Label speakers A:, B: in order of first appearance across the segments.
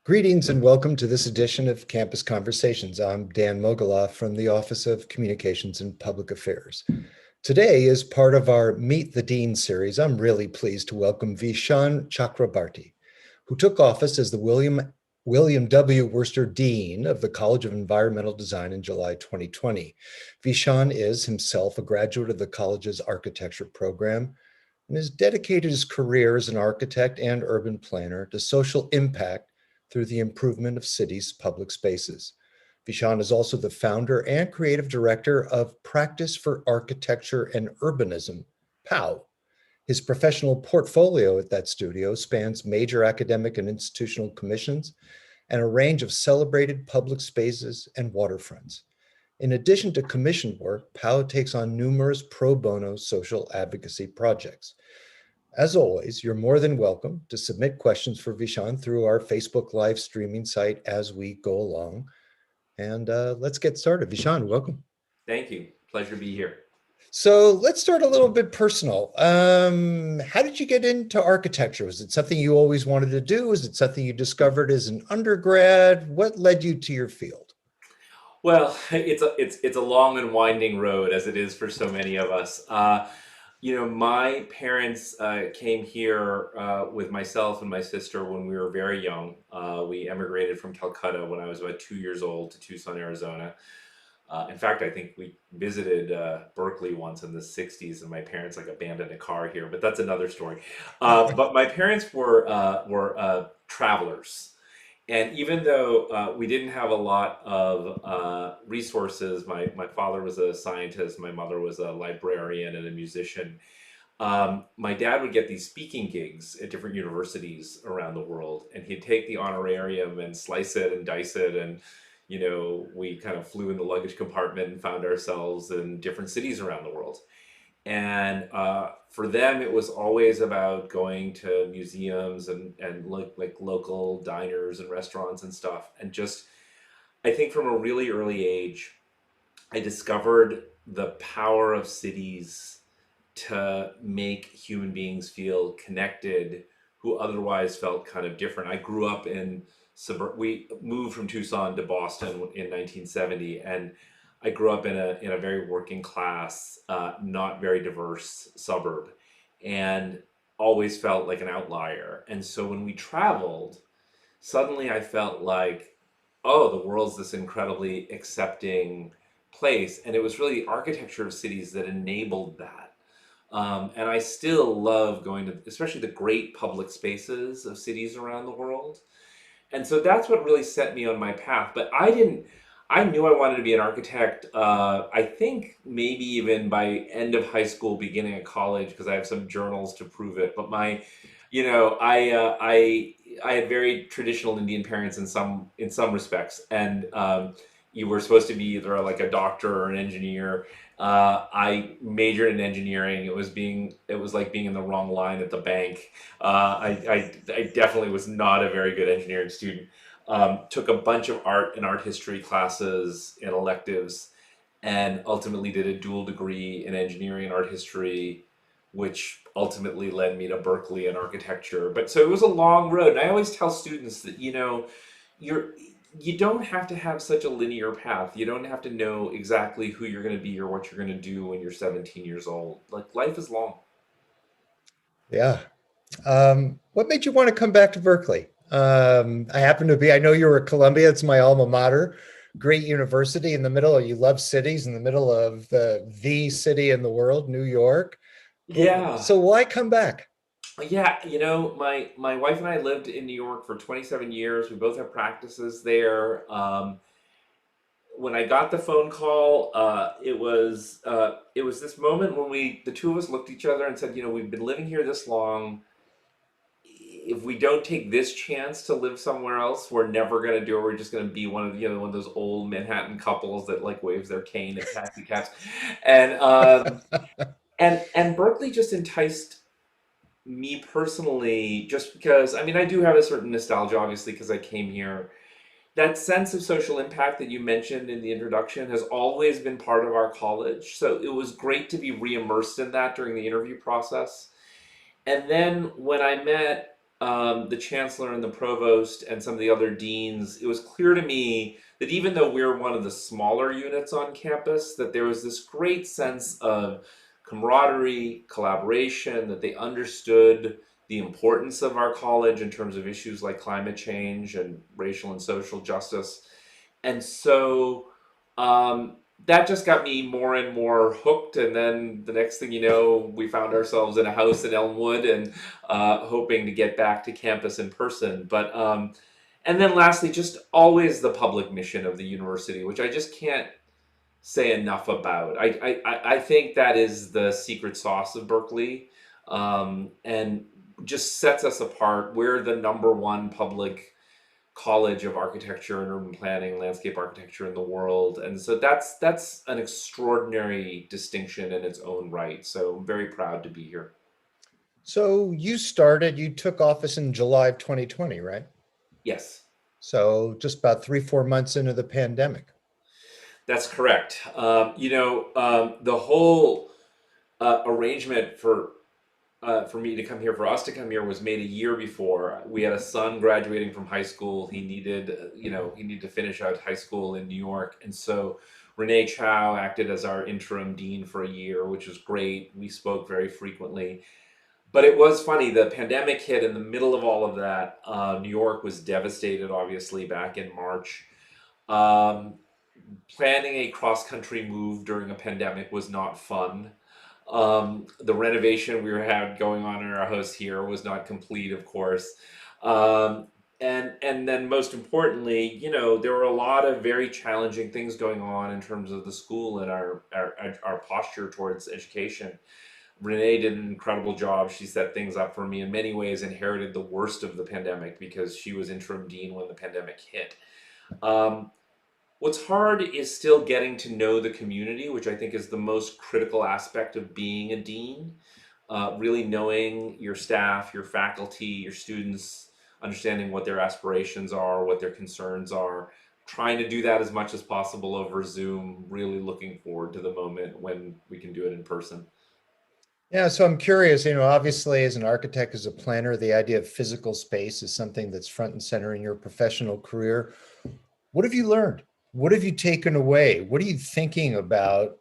A: Greetings and welcome to this edition of Campus Conversations. I'm Dan Mogoloff from the Office of Communications and Public Affairs. Today, as part of our Meet the Dean series, I'm really pleased to welcome Vishaan Chakrabarti, who took office as the William W. Worcester Dean of the College of Environmental Design in July 2020. Vishaan is himself a graduate of the college's architecture program and has dedicated his career as an architect and urban planner to social impact through the improvement of cities' public spaces. Vishaan is also the founder and creative director of Practice for Architecture and Urbanism, POW. His professional portfolio at that studio spans major academic and institutional commissions and a range of celebrated public spaces and waterfronts. In addition to commission work, POW takes on numerous pro bono social advocacy projects. As always, you're more than welcome to submit questions for Vishaan through our Facebook live streaming site as we go along. And let's get started. Vishaan, welcome.
B: Thank you. Pleasure to be here.
A: So let's start a little bit personal. How did you get into architecture? Was it something you always wanted to do? Was it something you discovered as an undergrad? What led you to your field?
B: Well, it's a long and winding road, as it is for so many of us. My parents came here with myself and my sister when we were very young. We emigrated from Calcutta when I was about 2 years old to Tucson, Arizona. In fact, I think we visited Berkeley once in the 60s, and my parents abandoned a car here, but that's another story. But my parents were travelers. And even though we didn't have a lot of resources, my father was a scientist, my mother was a librarian and a musician. My dad would get these speaking gigs at different universities around the world, and he'd take the honorarium and slice it and dice it. And, we kind of flew in the luggage compartment and found ourselves in different cities around the world. And for them, it was always about going to museums and like local diners and restaurants and stuff. And just, I think from a really early age, I discovered the power of cities to make human beings feel connected who otherwise felt kind of different. I grew up in we moved from Tucson to Boston in 1970, and I grew up in a very working class, not very diverse suburb, and always felt like an outlier. And so when we traveled, suddenly I felt like, oh, the world's this incredibly accepting place. And it was really the architecture of cities that enabled that. And I still love going to, especially the great public spaces of cities around the world. And so that's what really set me on my path. But I knew I wanted to be an architect. I think maybe even by end of high school, beginning of college, because I have some journals to prove it. But I had very traditional Indian parents in some respects, and you were supposed to be either like a doctor or an engineer. I majored in engineering. It was like being in the wrong line at the bank. I definitely was not a very good engineering student. Took a bunch of art and art history classes and electives, and ultimately did a dual degree in engineering and art history, which ultimately led me to Berkeley and architecture. But so it was a long road. And I always tell students that, you don't have to have such a linear path. You don't have to know exactly who you're going to be or what you're going to do when you're 17 years old. Like, life is long.
A: Yeah. What made you want to come back to Berkeley? I know you were at Columbia. It's my alma mater, great university in the middle of, you love cities in the middle of the city in the world, New York.
B: Yeah.
A: So why come back?
B: Yeah, my wife and I lived in New York for 27 years. We both have practices there. When I got the phone call, it was this moment when the two of us looked at each other and said, we've been living here this long. If we don't take this chance to live somewhere else, we're never gonna do it. We're just gonna be one of those old Manhattan couples that like waves their cane at taxi cabs, and and Berkeley just enticed me personally, just because, I mean, I do have a certain nostalgia, obviously, because I came here. That sense of social impact that you mentioned in the introduction has always been part of our college. So it was great to be re-immersed in that during the interview process. And then when I met the chancellor and the provost and some of the other deans, it was clear to me that even though we're one of the smaller units on campus, that there was this great sense of camaraderie, collaboration, that they understood the importance of our college in terms of issues like climate change and racial and social justice. And so um, that just got me more and more hooked. And then the next thing you know, we found ourselves in a house in Elmwood and hoping to get back to campus in person. And then lastly, just always the public mission of the university, which I just can't say enough about. I think that is the secret sauce of Berkeley, and just sets us apart. We're the number one public college of architecture and urban planning, landscape architecture in the world, and so that's an extraordinary distinction in its own right. So I'm very proud to be here.
A: So you took office in July of 2020, right?
B: Yes,
A: So just about 3, 4 months into the pandemic.
B: that's correct. The whole arrangement for me to come here, for us to come here, was made a year before. We had a son graduating from high school. He needed to finish out high school in New York, and so Renee Chow acted as our interim dean for a year, which was great. We spoke very frequently, but it was funny. The pandemic hit in the middle of all of that. New York was devastated, obviously, back in March. Um, Planning a cross country move during a pandemic was not fun. The renovation we had going on in our house here was not complete, of course. Um, and then most importantly, there were a lot of very challenging things going on in terms of the school and our posture towards education. Renee did an incredible job. She set things up for me, in many ways inherited the worst of the pandemic because she was interim dean when the pandemic hit. Um, What's hard is still getting to know the community, which I think is the most critical aspect of being a dean. Really knowing your staff, your faculty, your students, understanding what their aspirations are, what their concerns are, trying to do that as much as possible over Zoom, really looking forward to the moment when we can do it in person.
A: Yeah, so I'm curious, obviously as an architect, as a planner, the idea of physical space is something that's front and center in your professional career. What have you learned? What have you taken away? What are you thinking about,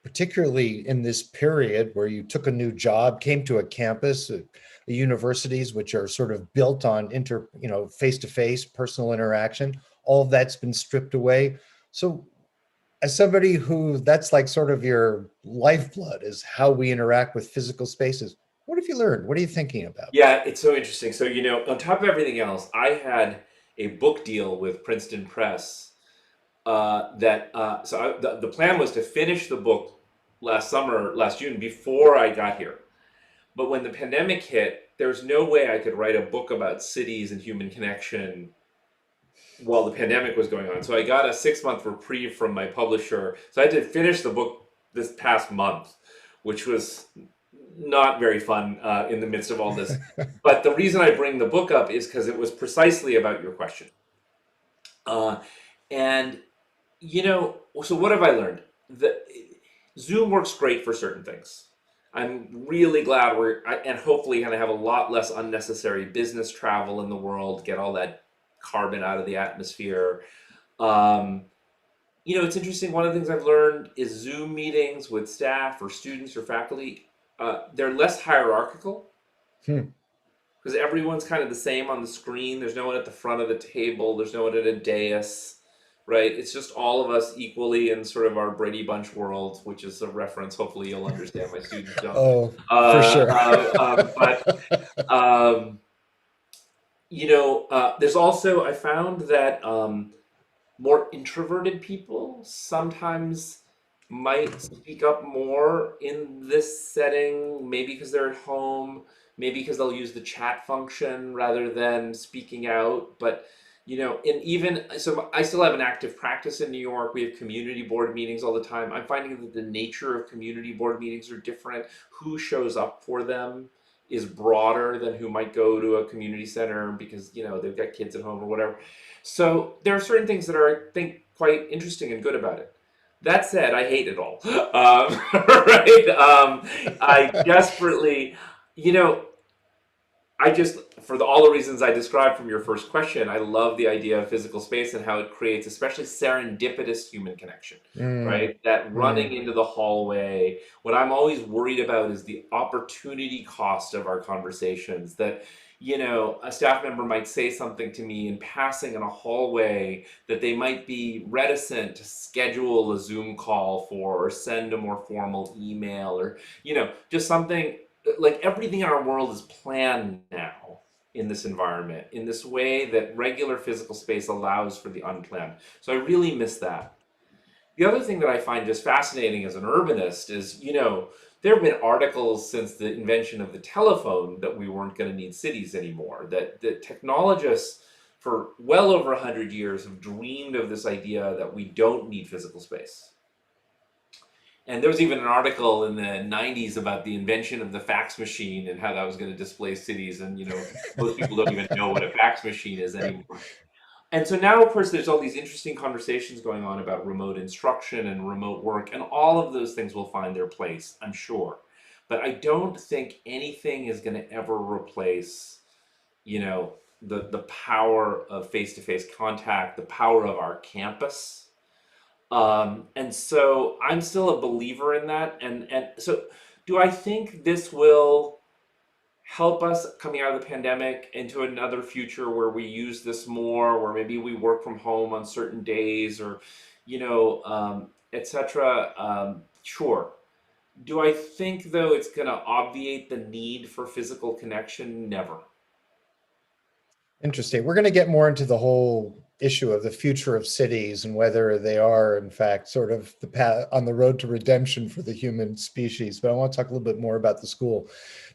A: particularly in this period where you took a new job, came to a campus, the universities, which are sort of built on face-to-face personal interaction, all of that's been stripped away. So as somebody who that's like sort of your lifeblood is how we interact with physical spaces, what have you learned? What are you thinking about?
B: Yeah, it's so interesting. So, on top of everything else, I had a book deal with Princeton Press. The plan was to finish the book last June, before I got here. But when the pandemic hit, there was no way I could write a book about cities and human connection while the pandemic was going on. So I got a 6 month reprieve from my publisher. So I had to finish the book this past month, which was not very fun in the midst of all this. But the reason I bring the book up is because it was precisely about your question. Uh, and so what have I learned? Zoom works great for certain things. I'm really glad and hopefully going to have a lot less unnecessary business travel in the world, get all that carbon out of the atmosphere. Um, it's interesting. One of the things I've learned is Zoom meetings with staff or students or faculty, they're less hierarchical
A: Hmm.
B: because everyone's kind of the same on the screen. There's no one at the front of the table. There's no one at a dais, right? It's just all of us equally in sort of our Brady Bunch world, which is a reference. Hopefully, you'll understand. My students don't.
A: Oh, for sure.
B: But um, there's also, I found that more introverted people sometimes might speak up more in this setting, maybe because they're at home, maybe because they'll use the chat function rather than speaking out. But and even so, I still have an active practice in New York. We have community board meetings all the time. I'm finding that the nature of community board meetings are different. Who shows up for them is broader than who might go to a community center because they've got kids at home or whatever. So there are certain things that are, I think, quite interesting and good about it. That said, I hate it all. Right? I desperately, you know, I just, for all the reasons I described from your first question, I love the idea of physical space and how it creates, especially serendipitous human connection,
A: Mm,
B: right? That running
A: mm.
B: into the hallway. What I'm always worried about is the opportunity cost of our conversations. That, a staff member might say something to me in passing in a hallway that they might be reticent to schedule a Zoom call for, or send a more formal email, or, just something like everything in our world is planned now in this environment, in this way that regular physical space allows for the unplanned. So I really miss that. The other thing that I find just fascinating as an urbanist is, there have been articles since the invention of the telephone that we weren't going to need cities anymore, that technologists for well over 100 years have dreamed of this idea that we don't need physical space. And there was even an article in the 90s about the invention of the fax machine and how that was going to displace cities. And, most people don't even know what a fax machine is anymore. And so now, of course, there's all these interesting conversations going on about remote instruction and remote work, and all of those things will find their place, I'm sure. But I don't think anything is going to ever replace, the power of face-to-face contact, the power of our campus, and so I'm still a believer in that. And so, do I think this will help us coming out of the pandemic into another future where we use this more, where maybe we work from home on certain days, or, etc. Sure. Do I think though it's going to obviate the need for physical connection? Never.
A: Interesting. We're going to get more into the whole issue of the future of cities and whether they are, in fact, sort of the path on the road to redemption for the human species. But I want to talk a little bit more about the school.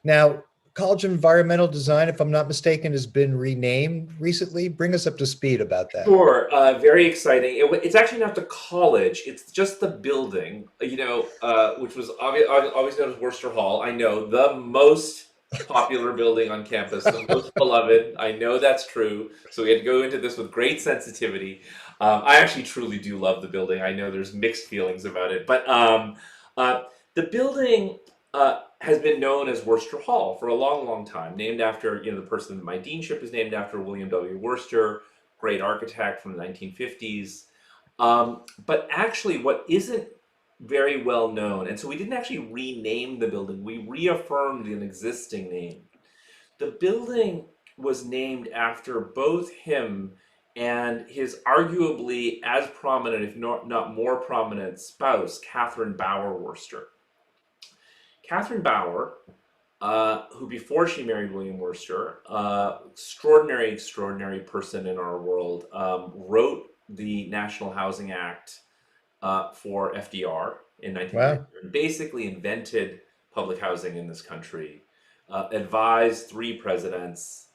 A: Now, College of Environmental Design, if I'm not mistaken, has been renamed recently. Bring us up to speed about that.
B: Sure, very exciting. It's actually not the college; it's just the building. Which was always known as Worcester Hall. I know, the most popular building on campus, the most beloved. I know that's true. So we had to go into this with great sensitivity. I actually truly do love the building. I know there's mixed feelings about it, but the building has been known as Worcester Hall for a long, long time. Named after, the person that my deanship is named after, William W. Worcester, great architect from the 1950s. But actually, what isn't very well known, and so we didn't actually rename the building, we reaffirmed an existing name. The building was named after both him and his arguably as prominent, if not more prominent, spouse, Catherine Bower Worcester. Catherine Bower, who before she married William Worcester, extraordinary, extraordinary person in our world, wrote the National Housing Act for FDR in
A: Wow.
B: 1933, and basically invented public housing in this country, advised three presidents,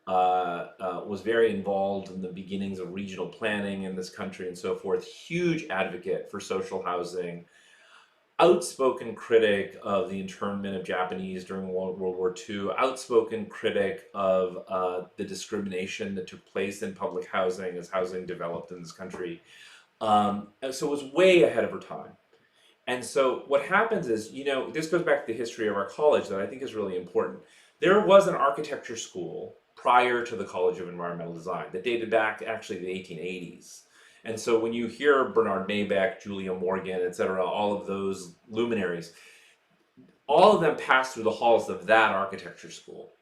B: was very involved in the beginnings of regional planning in this country and so forth, huge advocate for social housing, outspoken critic of the internment of Japanese during World War II, outspoken critic of the discrimination that took place in public housing as housing developed in this country. And so it was way ahead of her time. And so what happens is, this goes back to the history of our college that I think is really important. There was an architecture school prior to the College of Environmental Design that dated back actually to the 1880s. And so when you hear Bernard Maybeck, Julia Morgan, et cetera, all of those luminaries, all of them passed through the halls of that architecture school.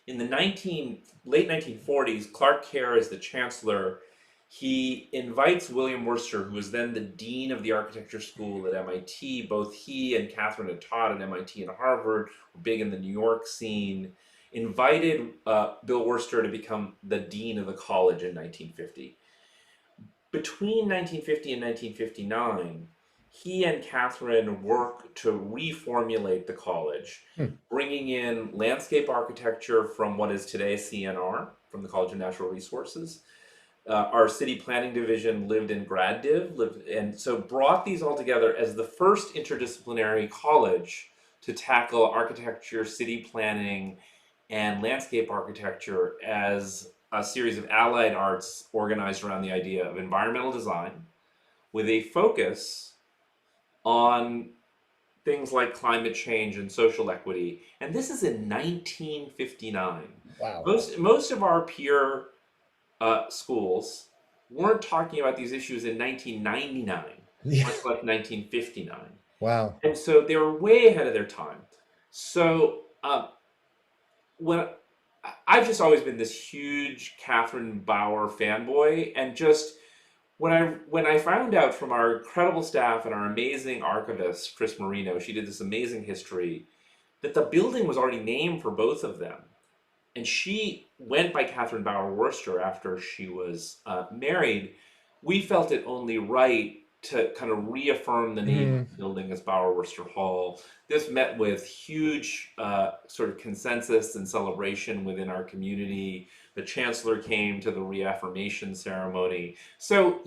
B: In the late 1940s, Clark Kerr is the chancellor. He invites William Worcester, who was then the dean of the architecture school at MIT. Both he and Catherine had taught at MIT and Harvard, were big in the New York scene. Invited Bill Worcester to become the dean of the college in 1950. Between 1950 and 1959, he and Catherine worked to reformulate the college,
A: Hmm.
B: bringing in landscape architecture from what is today CNR, from the College of Natural Resources. Our city planning division lived in Grad Div, and so brought these all together as the first interdisciplinary college to tackle architecture, city planning, and landscape architecture as a series of allied arts organized around the idea of environmental design with a focus on things like climate change and social equity. And this is in 1959.
A: Wow.
B: Most of our peer schools weren't talking about these issues in 1999,
A: Yeah.
B: much like 1959.
A: Wow.
B: And so they were way ahead of their time. So when I've just always been this huge Catherine Bauer fanboy, and just when I found out from our incredible staff and our amazing archivist Chris Marino, she did this amazing history that the building was already named for both of them, and she went by Catherine Bauer Worcester after she was married. We felt it only right to kind of reaffirm the name of
A: Mhm.
B: the building as Bauer Worcester Hall. This met with huge sort of consensus and celebration within our community. The chancellor came to the reaffirmation ceremony. So,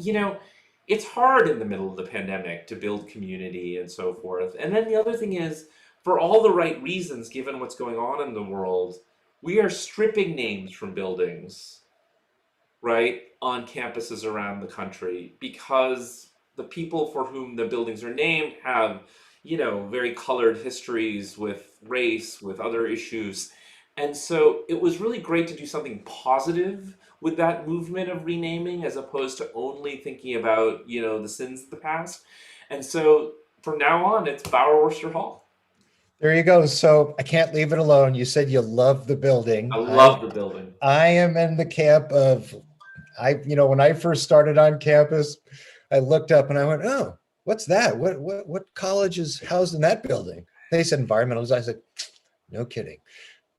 B: it's hard in the middle of the pandemic to build community and so forth. And then the other thing is, for all the right reasons, given what's going on in the world, we are stripping names from buildings, right, on campuses around the country because the people for whom the buildings are named have, very colored histories with race, with other issues. And so it was really great to do something positive with that movement of renaming as opposed to only thinking about, the sins of the past. And so from now on, it's Bauer Worcester Hall.
A: There you go. So I can't leave it alone. You said you love the
B: I
A: building.
B: love the building.
A: I am in the camp of when I first started on campus, I looked up and I went, "Oh, what's that? What college is housed in that building?" They said environmental design. I said, "No kidding.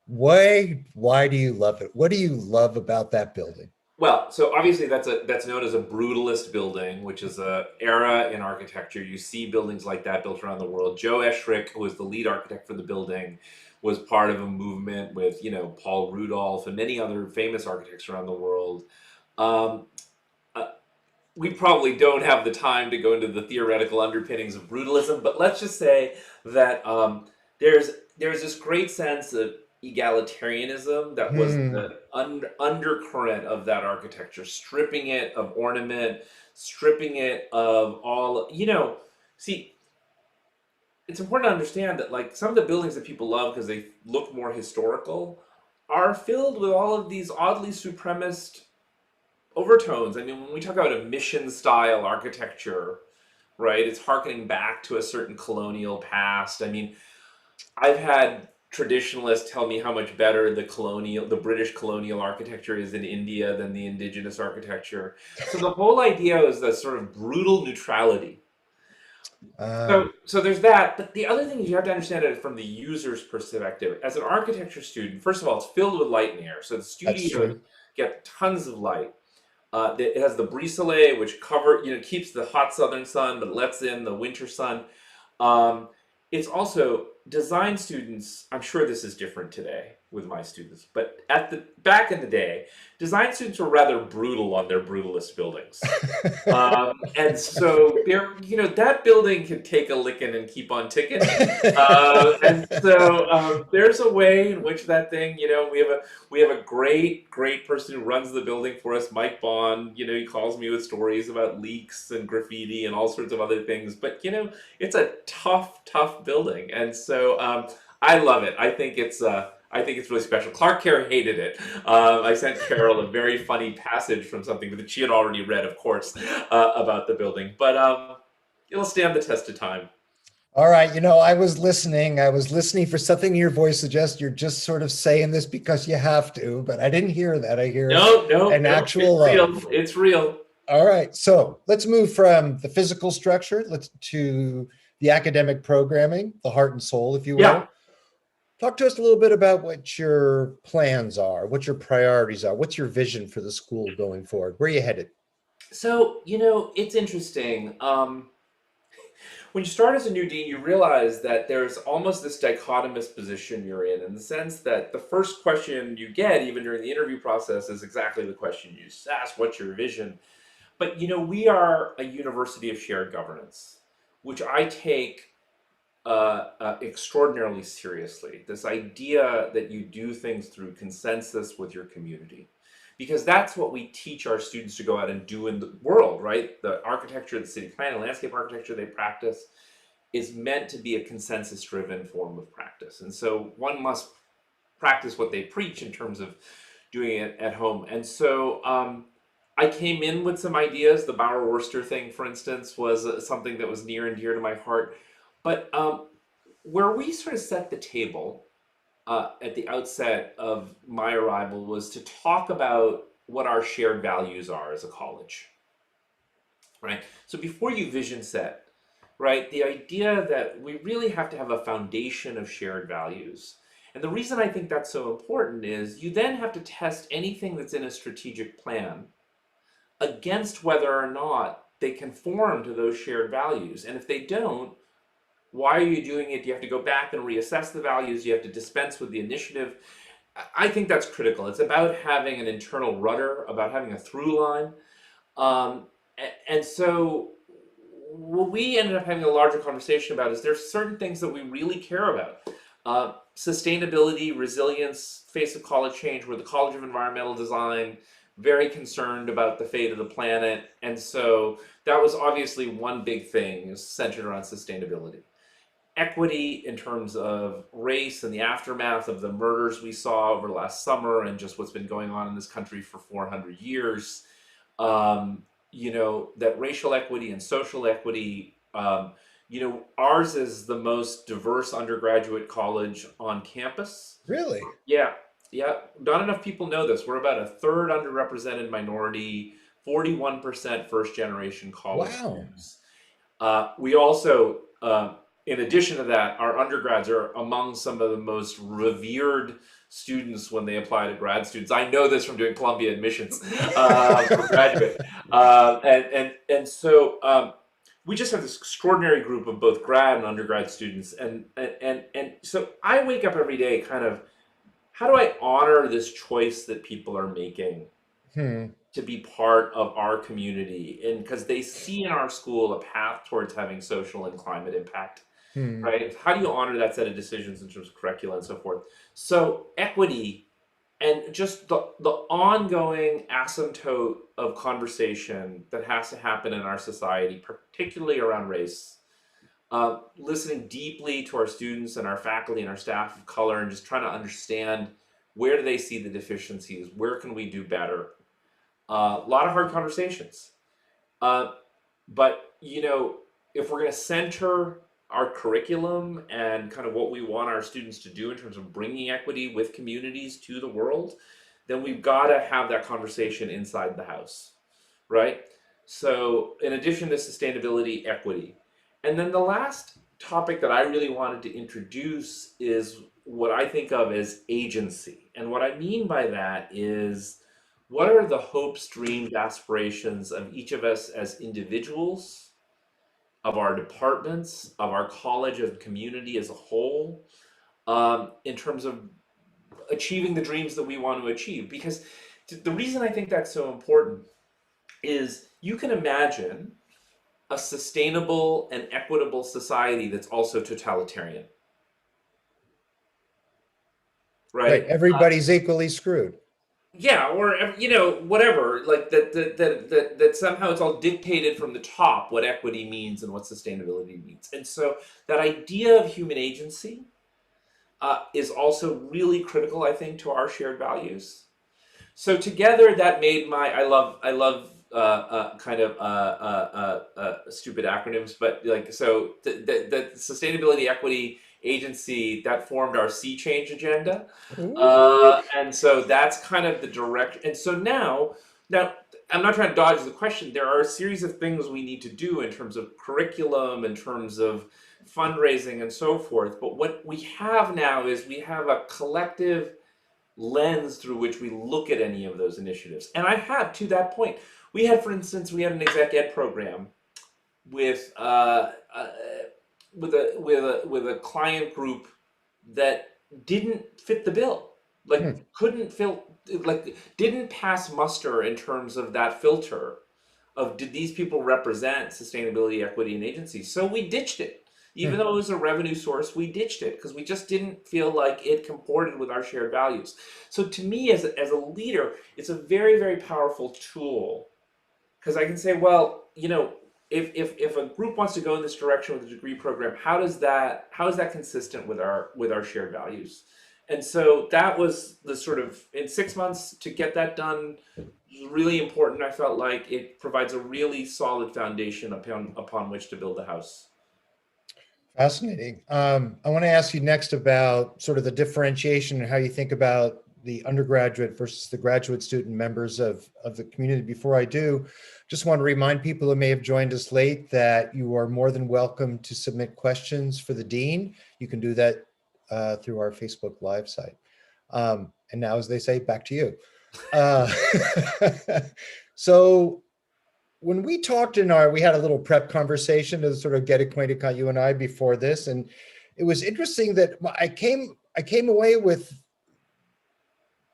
A: Why do you love it? What do you love about that building?"
B: Well, so obviously that's known as a brutalist building, which is a era in architecture. You see buildings like that built around the world. Joe Eschrich, who was the lead architect for the building, was part of a movement with Paul Rudolph and many other famous architects around the world. Um, uh, we probably don't have the time to go into the theoretical underpinnings of brutalism, but let's just say that there's this great sense of egalitarianism that was
A: Hmm.
B: the undercurrent of that architecture, stripping it of ornament, stripping it of all. See, it's important to understand that like some of the buildings that people love because they look more historical are filled with all of these oddly supremacist overtones. I mean, when we talk about a mission style architecture, right, it's harkening back to a certain colonial past. I mean, I've had traditionalists tell me how much better the British colonial architecture is in India than the indigenous architecture. So the whole idea is the sort of brutal neutrality.
A: Uh,
B: So there's that, but the other thing is you have to understand it from the user's perspective. As an architecture student, first of all, it's filled with light and air, so the
A: that's
B: studios
A: true.
B: get tons of light. It has the brise soleil, which keeps the hot southern sun, but lets in the winter sun. Um, it's also design students. I'm sure this is different today with my students, but at the back in the day, design students were rather brutal on their brutalist buildings. And so that building can take a licking and keep on ticking. And so there's a way in which that thing, we have a great person who runs the building for us, Mike Bond. He calls me with stories about leaks and graffiti and all sorts of other things. But it's a tough building, and so I love it. I think it's really special. Clark Kerr hated it. I sent Carol a very funny passage from something that she had already read, of course, about the building. But it'll stand the test of time.
A: All right, I was listening. I was listening for something in your voice suggests you're just sort of saying this because you have to, but I didn't hear that. I hear
B: No, no,
A: an
B: no. It's
A: actual
B: real.
A: love.
B: It's real.
A: All right, so let's move from the physical structure let's to the academic programming, the heart and soul, if you
B: Yeah.
A: will. Talk to us a little bit about what your plans are, what your priorities are, what's your vision for the school going forward? Where are you headed?
B: So it's interesting. When you start as a new dean, you realize that there's almost this dichotomous position you're in the sense that the first question you get, even during the interview process, is exactly the question you ask: "What's your vision?" But we are a university of shared governance, which I take extraordinarily seriously. This idea that you do things through consensus with your community, because that's what we teach our students to go out and do in the world, right? The architecture, the city plan, landscape architecture they practice is meant to be a consensus-driven form of practice. And so one must practice what they preach in terms of doing it at home. And so I came in with some ideas. The Bauer Worcester thing, for instance, was something that was near and dear to my heart. But where we sort of set the table at the outset of my arrival was to talk about what our shared values are as a college, right? So before you vision set, right, the idea that we really have to have a foundation of shared values. And the reason I think that's so important is you then have to test anything that's in a strategic plan against whether or not they conform to those shared values. And if they don't, why are you doing it? You have to go back and reassess the values. You have to dispense with the initiative. I think that's critical. It's about having an internal rudder, about having a through line. And so what we ended up having a larger conversation about is there's certain things that we really care about. Sustainability, resilience, face of college change. We're the College of Environmental Design, very concerned about the fate of the planet. And so that was obviously one big thing, is centered around sustainability. Equity in terms of race and the aftermath of the murders we saw over last summer and just what's been going on in this country for 400 years. That racial equity and social equity, ours is the most diverse undergraduate college on campus.
A: Really?
B: Yeah, yeah. Not enough people know this. We're about a third underrepresented minority, 41% first generation college
A: Wow.
B: students. We also, in addition to that, our undergrads are among some of the most revered students when they apply to grad students. I know this from doing Columbia admissions for graduate, and so we just have this extraordinary group of both grad and undergrad students, and so I wake up every day kind of, how do I honor this choice that people are making
A: Hmm.
B: to be part of our community, and because they see in our school a path towards having social and climate impact,
A: Hmm.
B: right? How do you honor that set of decisions in terms of curricula and so forth? So equity and just the ongoing asymptote of conversation that has to happen in our society, particularly around race, listening deeply to our students and our faculty and our staff of color, and just trying to understand where do they see the deficiencies, where can we do better. A lot of hard conversations. Uh, but if we're going to center our curriculum and kind of what we want our students to do in terms of bringing equity with communities to the world, then we've got to have that conversation inside the house, right? So in addition to sustainability, equity. And then the last topic that I really wanted to introduce is what I think of as agency. And what I mean by that is, what are the hopes, dreams, aspirations of each of us as individuals, of our departments, of our college, of community as a whole, in terms of achieving the dreams that we want to achieve? Because the reason I think that's so important is you can imagine a sustainable and equitable society that's also totalitarian,
A: Right.
B: right?
A: Everybody's equally screwed.
B: Yeah, or whatever, like that somehow it's all dictated from the top what equity means and what sustainability means. And so that idea of human agency is also really critical, I think, to our shared values. So together that made my, I love kind of stupid acronyms, but like, so the sustainability, equity, agency, that formed our sea change agenda.
A: Ooh.
B: And so that's kind of the direction. And so now I'm not trying to dodge the question. There are a series of things we need to do in terms of curriculum, in terms of fundraising and so forth. But what we have now is we have a collective lens through which we look at any of those initiatives. And I have, to that point, for instance, we had an exec ed program with a client group that didn't fit the bill,
A: Hmm.
B: like couldn't fill, like didn't pass muster in terms of that filter of, did these people represent sustainability, equity, and agency? So we ditched it.
A: Hmm.
B: Even though it was a revenue source, we ditched it because we just didn't feel like it comported with our shared values. So to me, as a leader, it's a very, very powerful tool, because I can say, well, if a group wants to go in this direction with a degree program, how is that consistent with our shared values? And so that was the sort of, in 6 months to get that done was really important. I felt like it provides a really solid foundation upon which to build a house.
A: Fascinating. I want to ask you next about sort of the differentiation and how you think about the undergraduate versus the graduate student members of the community. Before I do, just want to remind people who may have joined us late that you are more than welcome to submit questions for the dean. You can do that through our Facebook Live site. And now, as they say, back to you. Uh, so when we talked we had a little prep conversation to sort of get acquainted, you and I, before this, and it was interesting that I came away with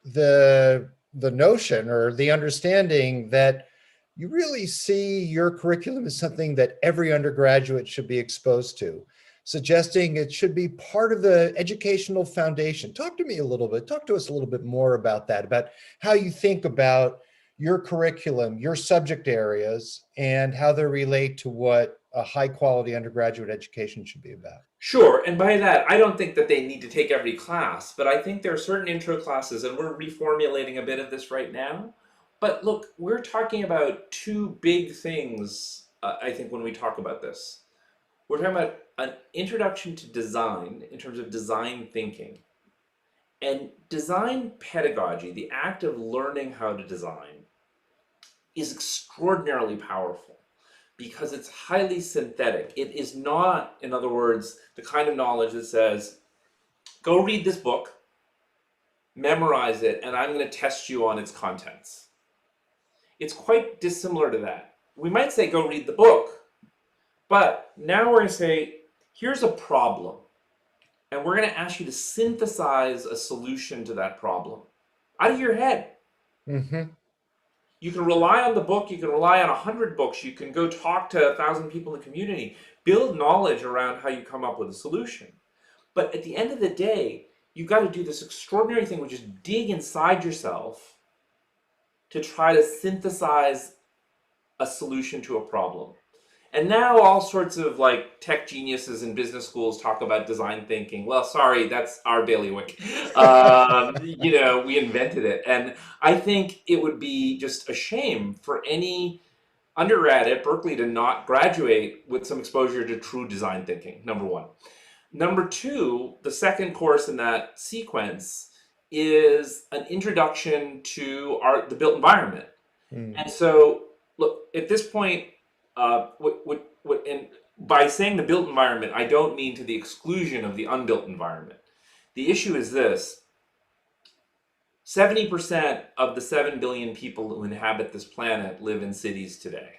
A: the notion or the understanding that you really see your curriculum as something that every undergraduate should be exposed to, suggesting it should be part of the educational foundation. Talk to us a little bit more about that, about how you think about your curriculum, your subject areas, and how they relate to what a high quality undergraduate education should be about.
B: Sure, and by that, I don't think that they need to take every class, but I think there are certain intro classes, and we're reformulating a bit of this right now. But look, we're talking about two big things, I think, when we talk about this. We're talking about an introduction to design in terms of design thinking. And design pedagogy, the act of learning how to design, is extraordinarily powerful because it's highly synthetic. It is not, in other words, the kind of knowledge that says, go read this book, memorize it, and I'm going to test you on its contents. It's quite dissimilar to that. We might say, go read the book, but now we're going to say, here's a problem, and we're going to ask you to synthesize a solution to that problem out of your head.
A: Mm-hmm.
B: You can rely on the book, you can rely on 100 books, you can go talk to 1,000 people in the community, build knowledge around how you come up with a solution. But at the end of the day, you've got to do this extraordinary thing, which is dig inside yourself to try to synthesize a solution to a problem. And now all sorts of like tech geniuses in business schools talk about design thinking. Well, sorry, that's our bailiwick. We invented it. And I think it would be just a shame for any undergrad at Berkeley to not graduate with some exposure to true design thinking, number one. Number two, the second course in that sequence is an introduction to the built environment. And so, look, at this point, and by saying the built environment, I don't mean to the exclusion of the unbuilt environment. The issue is this: 70% of the 7 billion people who inhabit this planet live in cities today,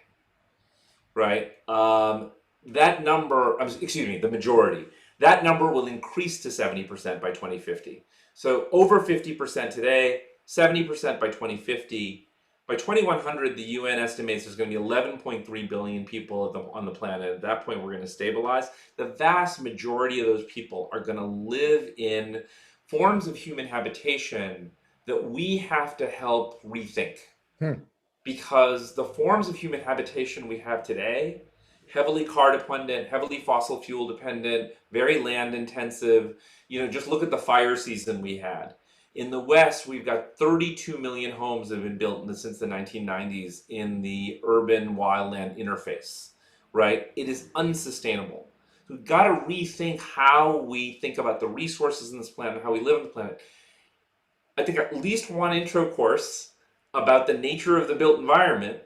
B: right? That number, the majority, that number will increase to 70% by 2050. So over 50% today, 70% by 2050. By 2100, the UN estimates there's going to be 11.3 billion people on the planet. At that point, we're going to stabilize. The vast majority of those people are going to live in forms of human habitation that we have to help rethink. Because the forms of human habitation we have today, heavily car dependent, heavily fossil fuel dependent, very land intensive. Just look at the fire season we had. In the West, we've got 32 million homes that have been built since the 1990s in the urban wildland interface, right? It is unsustainable. We've got to rethink how we think about the resources in this planet, how we live on the planet. I think at least one intro course about the nature of the built environment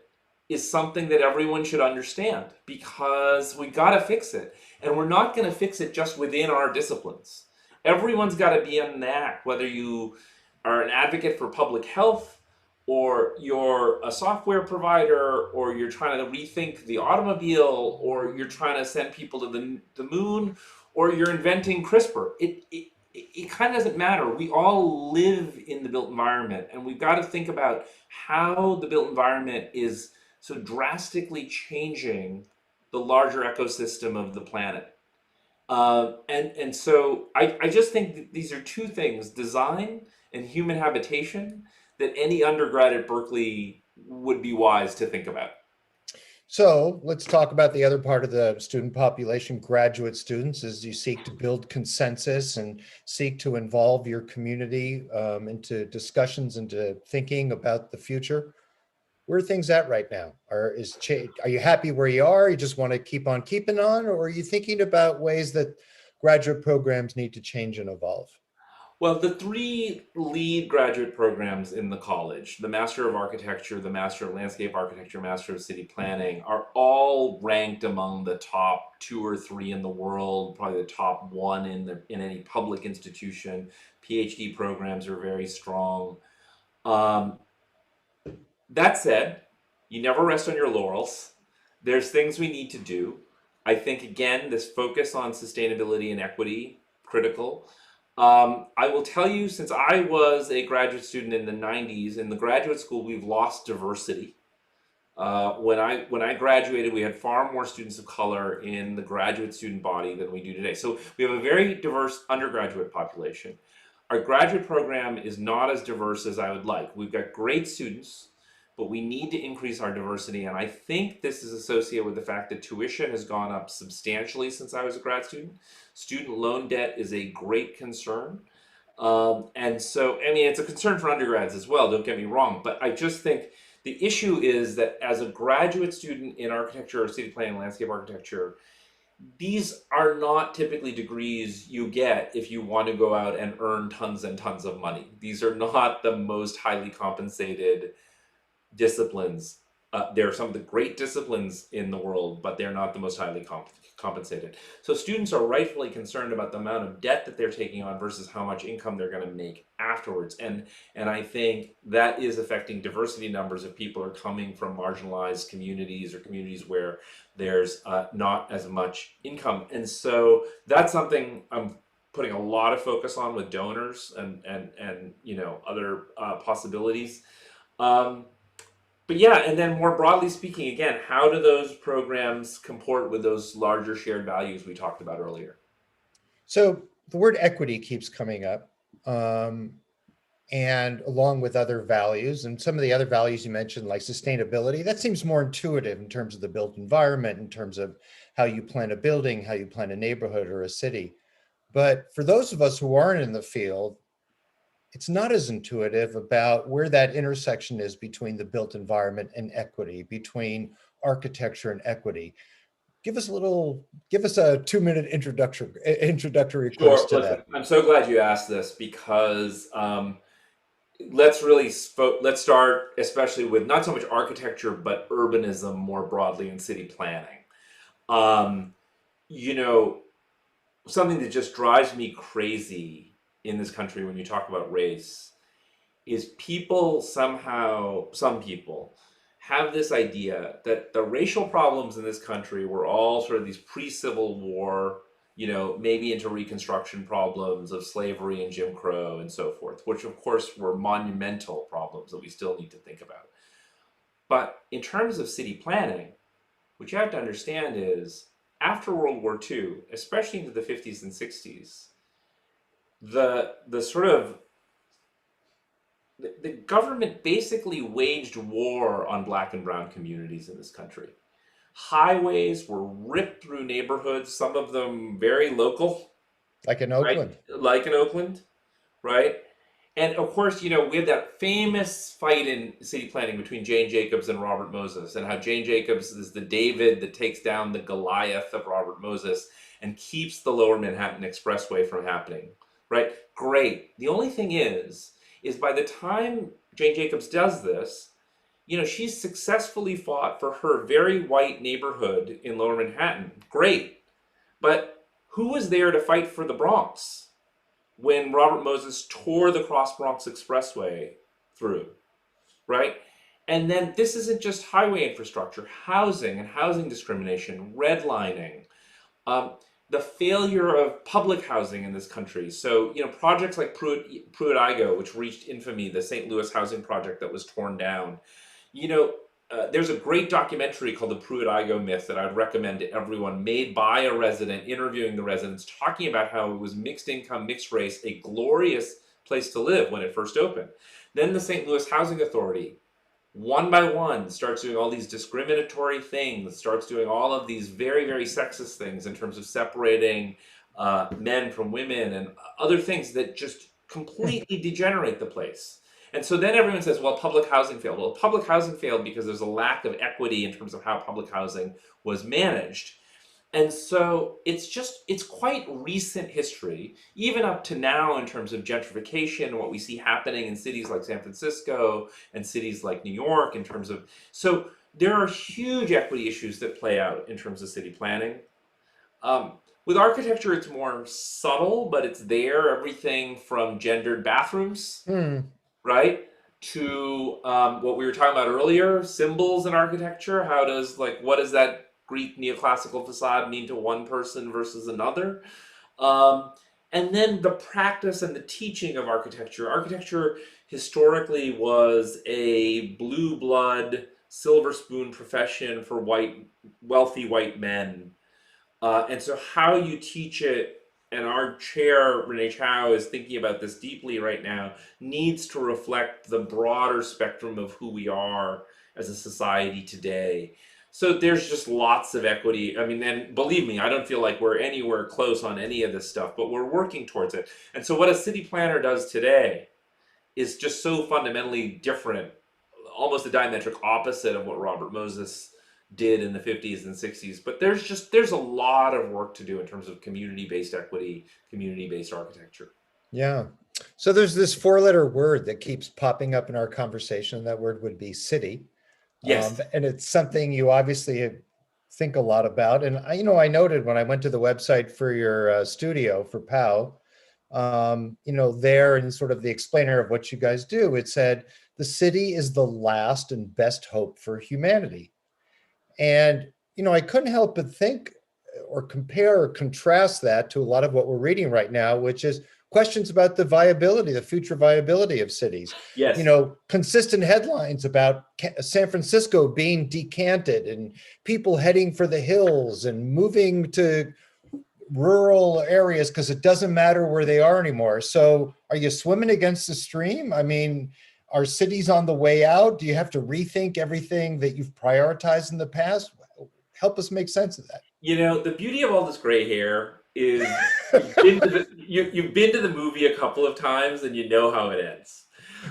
B: is something that everyone should understand, because we got to fix it. And we're not going to fix it just within our disciplines. Everyone's got to be in the act, whether you are an advocate for public health, or you're a software provider, or you're trying to rethink the automobile, or you're trying to send people to the moon, or you're inventing CRISPR. It kind of doesn't matter. We all live in the built environment, and we've got to think about how the built environment is so drastically changing the larger ecosystem of the planet. And so I just think that these are two things, design and human habitation, that any undergrad at Berkeley would be wise to think about.
A: So let's talk about the other part of the student population, graduate students, as you seek to build consensus and seek to involve your community into discussions, into thinking about the future. Where are things at right now? Are you happy where you are? You just want to keep on keeping on, or are you thinking about ways that graduate programs need to change and evolve?
B: Well, the three lead graduate programs in the college, the Master of Architecture, the Master of Landscape Architecture, Master of City Planning, are all ranked among the top two or three in the world, probably the top one in any public institution. PhD programs are very strong. Um, that said, you never rest on your laurels. There's things we need to do. I think, again, this focus on sustainability and equity, critical. I will tell you, since I was a graduate student in the 90s, in the graduate school, we've lost diversity. When I graduated, we had far more students of color in the graduate student body than we do today. So we have a very diverse undergraduate population. Our graduate program is not as diverse as I would like. We've got great students, but we need to increase our diversity. And I think this is associated with the fact that tuition has gone up substantially since I was a grad student. Student loan debt is a great concern. And so, I mean, it's a concern for undergrads as well, don't get me wrong. But I just think the issue is that as a graduate student in architecture or city planning, landscape architecture, these are not typically degrees you get if you want to go out and earn tons and tons of money. These are not the most highly compensated disciplines. They're some of the great disciplines in the world, but they're not the most highly compensated. So students are rightfully concerned about the amount of debt that they're taking on versus how much income they're going to make afterwards. And I think that is affecting diversity numbers if people are coming from marginalized communities or communities where there's not as much income. And so that's something I'm putting a lot of focus on with donors and other possibilities. Um, but yeah, and then more broadly speaking, again, how do those programs comport with those larger shared values we talked about earlier?
A: So the word equity keeps coming up, um, and along with other values, and some of the other values you mentioned, like sustainability, that seems more intuitive in terms of the built environment, in terms of how you plan a building, how you plan a neighborhood or a city. But for those of us who aren't in the field, it's not as intuitive about where that intersection is between the built environment and equity, between architecture and equity. Give us a 2 minute introductory course
B: Sure.
A: to that.
B: Listen, I'm so glad you asked this because let's start especially with not so much architecture but urbanism more broadly in city planning. Um, you know, Something that just drives me crazy in this country when you talk about race is some people have this idea that the racial problems in this country were all sort of these pre-Civil War, maybe into Reconstruction problems of slavery and Jim Crow and so forth, which of course were monumental problems that we still need to think about. But in terms of city planning, what you have to understand is after World War II, especially into the 50s and 60s, the sort of the government basically waged war on black and brown communities in this country. Highways were ripped through neighborhoods, some of them very local,
A: Like in
B: right?
A: Oakland.
B: Like in Oakland, right? And of course, we had that famous fight in city planning between Jane Jacobs and Robert Moses, and how Jane Jacobs is the David that takes down the Goliath of Robert Moses and keeps the Lower Manhattan Expressway from happening, right? Great. The only thing is by the time Jane Jacobs does this, she's successfully fought for her very white neighborhood in Lower Manhattan. Great. But who was there to fight for the Bronx when Robert Moses tore the Cross Bronx Expressway through, right? And then this isn't just highway infrastructure, housing and housing discrimination, redlining, um, the failure of public housing in this country. So, projects like Pruitt-Igoe, which reached infamy, the St. Louis housing project that was torn down. You know, there's a great documentary called The Pruitt-Igoe Myth that I'd recommend to everyone, made by a resident, interviewing the residents, talking about how it was mixed income, mixed race, a glorious place to live when it first opened. Then the St. Louis Housing Authority one by one starts doing all these discriminatory things, starts doing all of these very, very sexist things in terms of separating men from women and other things that just completely degenerate the place. And so then everyone says, well, public housing failed. Well, public housing failed because there's a lack of equity in terms of how public housing was managed. And so it's quite recent history, even up to now in terms of gentrification, what we see happening in cities like San Francisco and cities like New York in terms of, so there are huge equity issues that play out in terms of city planning. With architecture, it's more subtle, but it's there. Everything from gendered bathrooms,
A: Hmm.
B: right? To what we were talking about earlier, symbols in architecture. How does, like, what does that Greek neoclassical facade mean to one person versus another? Um, and then the practice and the teaching of architecture. Architecture historically was a blue blood, silver spoon profession for wealthy white men, and so how you teach it, and our chair, Renee Chow, is thinking about this deeply right now, needs to reflect the broader spectrum of who we are as a society today. So there's just lots of equity. I mean, and believe me, I don't feel like we're anywhere close on any of this stuff, but we're working towards it. And so what a city planner does today is just so fundamentally different, almost a diametric opposite of what Robert Moses did in the 50s and 60s. But there's a lot of work to do in terms of community-based equity, community-based architecture.
A: Yeah. So there's this four-letter word that keeps popping up in our conversation. That word would be city.
B: Yes.
A: And it's something you obviously think a lot about. And I noted when I went to the website for your studio for POW, there in sort of the explainer of what you guys do, it said the city is the last and best hope for humanity. And I couldn't help but think or compare or contrast that to a lot of what we're reading right now, which is questions about the viability, the future viability of cities.
B: Yes.
A: Consistent headlines about San Francisco being decanted and people heading for the hills and moving to rural areas because it doesn't matter where they are anymore. So are you swimming against the stream? I mean, are cities on the way out? Do you have to rethink everything that you've prioritized in the past? Help us make sense of that.
B: The beauty of all this gray hair is you've been to the movie a couple of times and you know how it ends.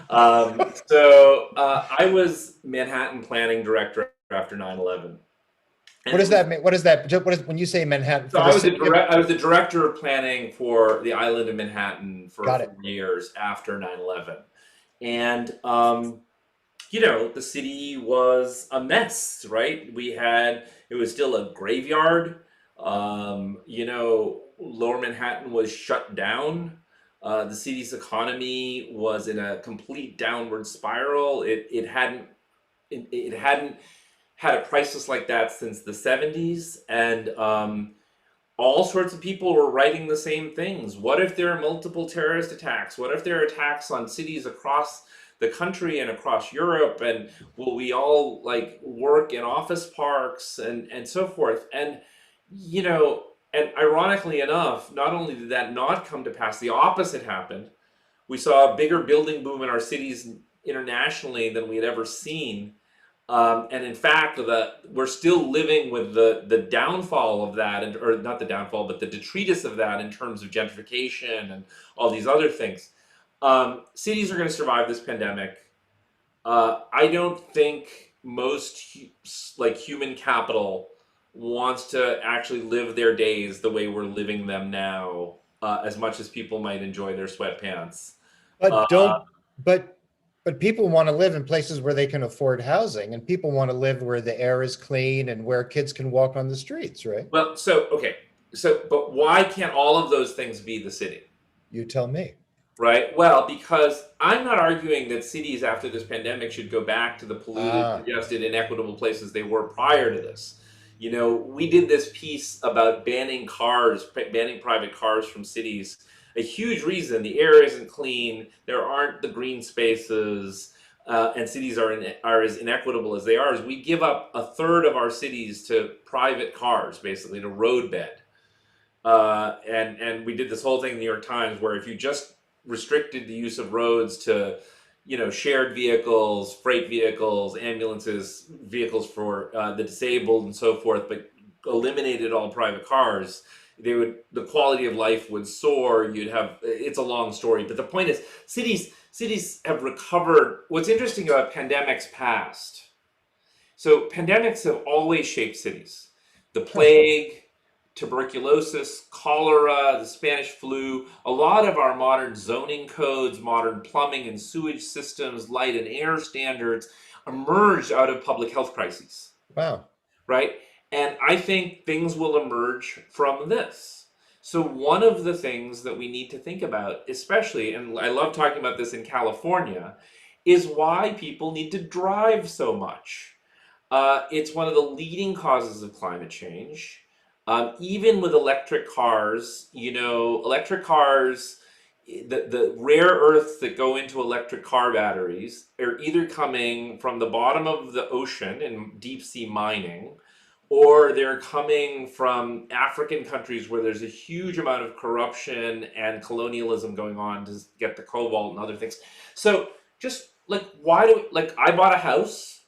B: I was Manhattan planning director after 9/11. And
A: What does that mean? What is that? When you say Manhattan
B: so
A: for the city?
B: I was the director of planning for the island of Manhattan for
A: Got
B: 4
A: it.
B: years after 9/11. And the city was a mess, right? It was still a graveyard. Lower Manhattan was shut down. The city's economy was in a complete downward spiral. It hadn't had a crisis like that since the 70s. And all sorts of people were writing the same things. What if there are multiple terrorist attacks? What if there are attacks on cities across the country and across Europe? And will we all like work in office parks and so forth? And ironically enough, not only did that not come to pass, the opposite happened. We saw a bigger building boom in our cities internationally than we had ever seen. And in fact, we're still living with the downfall of that, or not the downfall, but the detritus of that in terms of gentrification and all these other things. Cities are going to survive this pandemic. I don't think most human capital wants to actually live their days the way we're living them now, as much as people might enjoy their sweatpants. Uh,
A: But don't, but people want to live in places where they can afford housing, and people want to live where the air is clean and where kids can walk on the streets, right?
B: well, okay. But why can't all of those things be the city?
A: You tell me.
B: Right? Well, because I'm not arguing that cities after this pandemic should go back to the polluted,
A: Ah,
B: congested, inequitable places they were prior to this. We did this piece about banning private cars from cities. A huge reason: the air isn't clean, there aren't the green spaces, and cities are as inequitable as they are. Is we give up a third of our cities to private cars, basically to roadbed. And we did this whole thing in the New York Times where if you just restricted the use of roads to shared vehicles, freight vehicles, ambulances, vehicles for the disabled and so forth, but eliminated all private cars, the quality of life would soar. It's a long story, but the point is, cities have recovered. What's interesting about pandemics past, so pandemics have always shaped cities. The
A: Huh.
B: plague, tuberculosis, cholera, the Spanish flu, a lot of our modern zoning codes, modern plumbing and sewage systems, light and air standards emerged out of public health crises,
A: Wow.
B: right? And I think things will emerge from this. So, one of the things that we need to think about, especially, and I love talking about this in California, is why people need to drive so much. It's one of the leading causes of climate change. Even with electric cars, electric cars, the rare earths that go into electric car batteries are either coming from the bottom of the ocean in deep sea mining, or they're coming from African countries where there's a huge amount of corruption and colonialism going on to get the cobalt and other things. So just like, I bought a house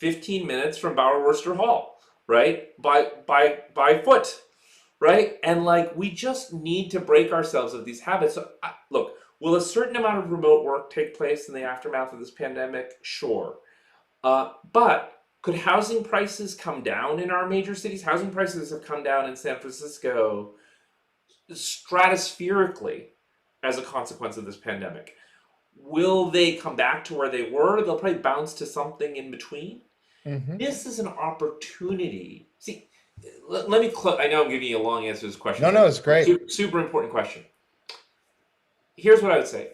B: 15 minutes from Bower Worcester Hall, right? By foot, right? And like, we just need to break ourselves of these habits. So, look, will a certain amount of remote work take place in the aftermath of this pandemic? Sure. But could housing prices come down in our major cities? Housing prices have come down in San Francisco stratospherically as a consequence of this pandemic. Will they come back to where they were? They'll probably bounce to something in between.
A: Hmm.
B: This is an opportunity. See, let me I know I'm giving you a long answer to this question,
A: No,
B: but
A: no, it's great.
B: super important question. Here's what I would say.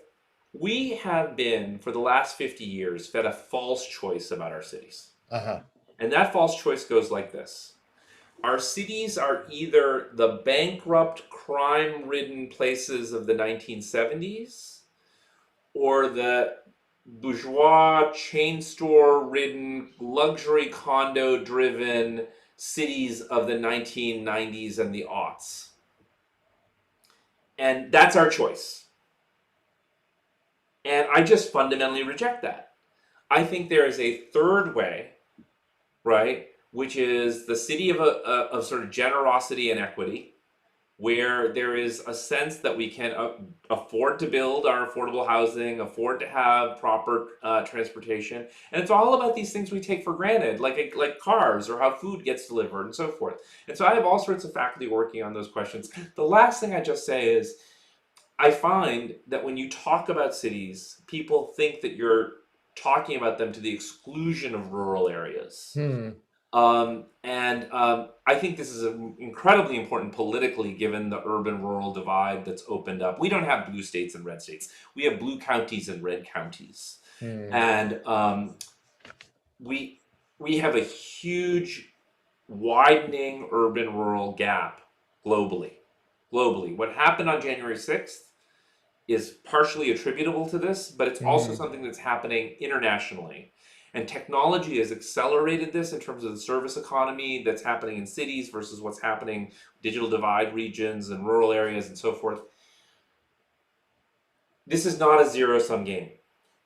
B: We have been, for the last 50 years, fed a false choice about our cities.
A: Uh-huh.
B: And that false choice goes like this. Our cities are either the bankrupt, crime ridden places of the 1970s or the bourgeois, chain store ridden, luxury condo driven cities of the 1990s and the aughts. And that's our choice. And I just fundamentally reject that. I think there is a third way, right, which is the city of sort of generosity and equity, where there is a sense that we can afford to build our affordable housing, afford to have proper transportation, and it's all about these things we take for granted, like cars or how food gets delivered and so forth. And so I have all sorts of faculty working on those questions. The last thing I just say is, I find that when you talk about cities, people think that you're talking about them to the exclusion of rural areas.
A: Hmm.
B: I think this is incredibly important politically, given the urban-rural divide that's opened up. We don't have blue states and red states. We have blue counties and red counties,
A: Hmm.
B: and we we have a huge widening urban-rural gap globally. Globally, what happened on January 6th is partially attributable to this, but it's also
A: Hmm.
B: something that's happening internationally. And technology has accelerated this in terms of the service economy that's happening in cities versus what's happening digital divide regions and rural areas and so forth. This is not a zero-sum game.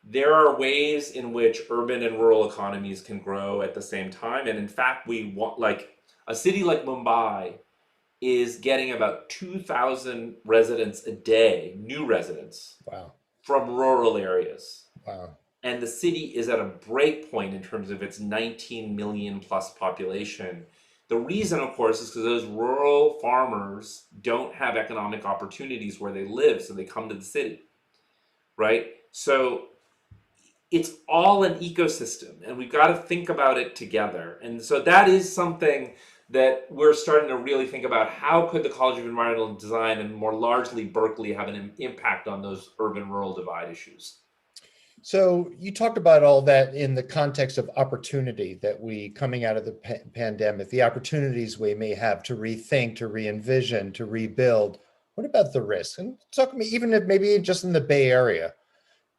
B: There are ways in which urban and rural economies can grow at the same time. And in fact, we want, like, a city like Mumbai is getting about 2,000 residents a day, new residents,
A: Wow.
B: from rural areas.
A: Wow.
B: And the city is at a break point in terms of its 19 million plus population. The reason, of course, is because those rural farmers don't have economic opportunities where they live, so they come to the city, right? So it's all an ecosystem, and we've got to think about it together. And so that is something that we're starting to really think about. How could the College of Environmental Design, and more largely Berkeley, have an impact on those urban-rural divide issues?
A: So you talked about all that in the context of opportunity that we coming out of the pandemic, the opportunities we may have to rethink, to re-envision, to rebuild. What about the risks? And talk to me, even if maybe just in the Bay Area,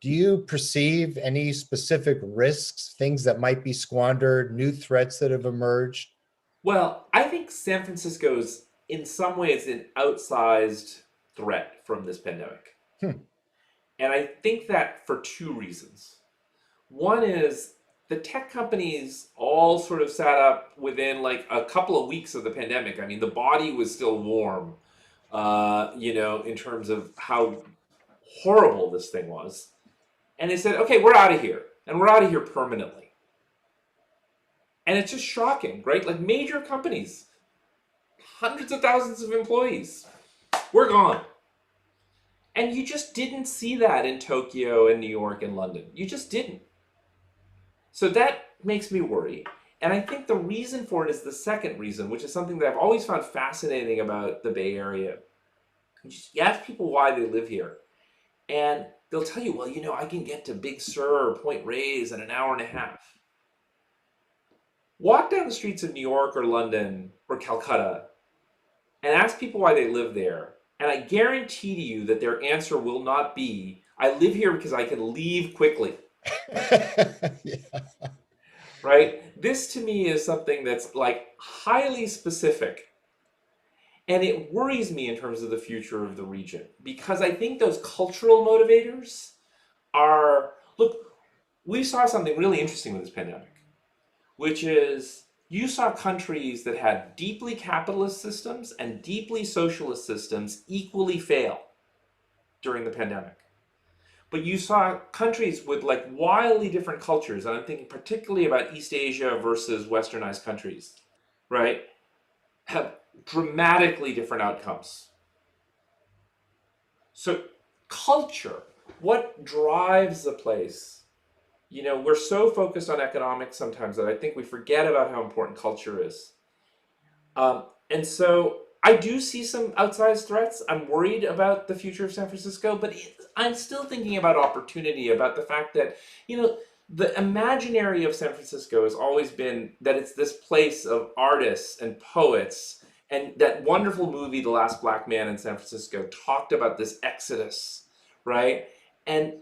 A: do you perceive any specific risks, things that might be squandered, new threats that have emerged?
B: Well, I think San Francisco is, in some ways, an outsized threat from this pandemic.
A: Hmm.
B: And I think that for two reasons. One is the tech companies all sort of sat up within like a couple of weeks of the pandemic. I mean, the body was still warm, in terms of how horrible this thing was. And they said, okay, we're out of here. And we're out of here permanently. And it's just shocking, right? Like major companies, hundreds of thousands of employees, we're gone. And you just didn't see that in Tokyo and New York and London. You just didn't. So that makes me worry. And I think the reason for it is the second reason, which is something that I've always found fascinating about the Bay Area. You ask people why they live here, and they'll tell you, well, I can get to Big Sur or Point Reyes in an hour and a half. Walk down the streets of New York or London or Calcutta and ask people why they live there. And I guarantee to you that their answer will not be, I live here because I can leave quickly.
A: Yeah.
B: Right? This to me is something that's like highly specific. And it worries me in terms of the future of the region because I think those cultural motivators are, look, we saw something really interesting with this pandemic, which is you saw countries that had deeply capitalist systems and deeply socialist systems equally fail during the pandemic. But you saw countries with like wildly different cultures, and I'm thinking particularly about East Asia versus westernized countries, right? Have dramatically different outcomes. So, culture, what drives the place? We're so focused on economics sometimes that I think we forget about how important culture is. And so I do see some outsized threats. I'm worried about the future of San Francisco, but I'm still thinking about opportunity, about the fact that, the imaginary of San Francisco has always been that it's this place of artists and poets. And that wonderful movie, The Last Black Man in San Francisco, talked about this exodus, right? And,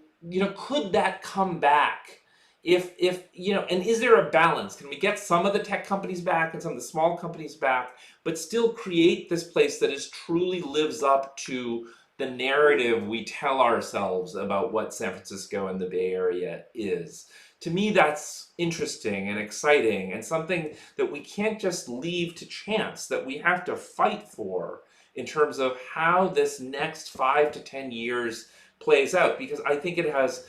B: could that come back? If and is there a balance? Can we get some of the tech companies back and some of the small companies back, but still create this place that is truly lives up to the narrative we tell ourselves about what San Francisco and the Bay Area is? To me, that's interesting and exciting and something that we can't just leave to chance, that we have to fight for in terms of how this next 5 to 10 years plays out. Because I think it has,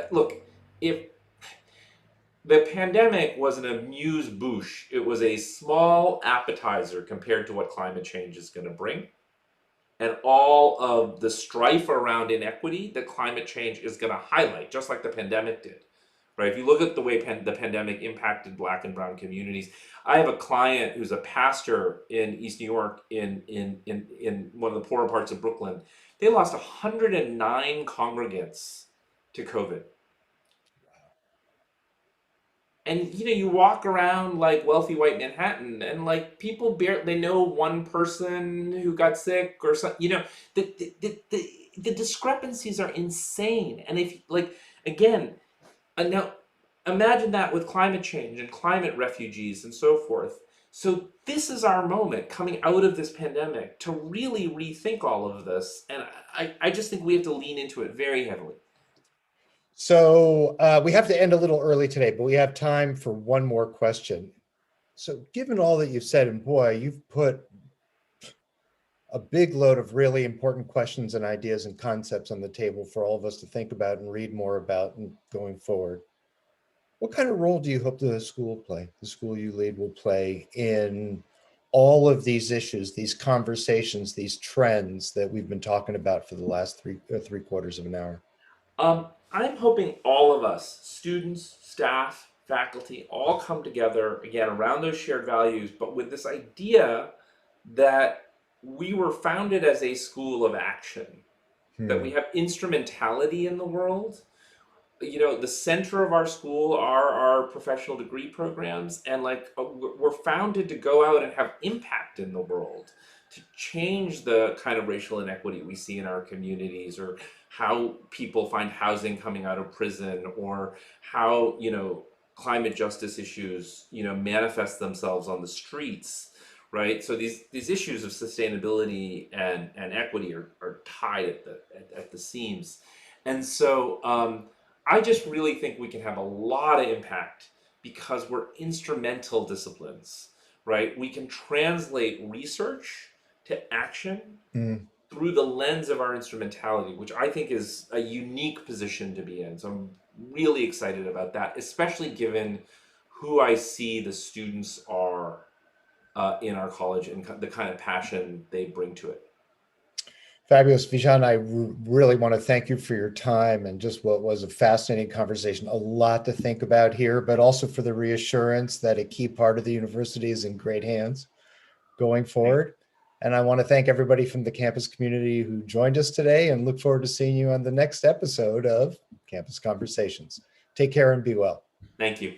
B: look, if the pandemic was an amuse-bouche. It was a small appetizer compared to what climate change is going to bring. And all of the strife around inequity that climate change is going to highlight, just like the pandemic did. Right? If you look at the way the pandemic impacted Black and Brown communities, I have a client who's a pastor in East New York, in one of the poorer parts of Brooklyn. They lost 109 congregants to COVID. And you walk around like wealthy white Manhattan, and like people barely they know one person who got sick or something. The discrepancies are insane. And if like again, now imagine that with climate change and climate refugees and so forth. So this is our moment coming out of this pandemic to really rethink all of this, and I just think we have to lean into it very heavily.
A: So we have to end a little early today, but we have time for one more question. So given all that you've said, and boy, you've put a big load of really important questions and ideas and concepts on the table for all of us to think about and read more about and going forward. What kind of role do you hope the school you lead will play in all of these issues, these conversations, these trends that we've been talking about for the last three quarters of an hour?
B: I'm hoping all of us, students, staff, faculty, all come together again around those shared values, but with this idea that we were founded as a school of action, that we
A: Hmm.
B: have instrumentality in the world. The center of our school are our professional degree programs, and like we're founded to go out and have impact in the world, to change the kind of racial inequity we see in our communities, or how people find housing coming out of prison, or how climate justice issues manifest themselves on the streets, right? So these issues of sustainability and equity are tied at the seams. And so I just really think we can have a lot of impact because we're instrumental disciplines, right? We can translate research to action
A: Mm.
B: through the lens of our instrumentality, which I think is a unique position to be in. So I'm really excited about that, especially given who I see the students are in our college and the kind of passion they bring to it.
A: Fabulous. Vishaan, I really want to thank you for your time and just what was a fascinating conversation. A lot to think about here, but also for the reassurance that a key part of the university is in great hands going
B: Thank
A: forward. And I want to thank everybody from the campus community who joined us today and look forward to seeing you on the next episode of Campus Conversations. Take care and be well.
B: you.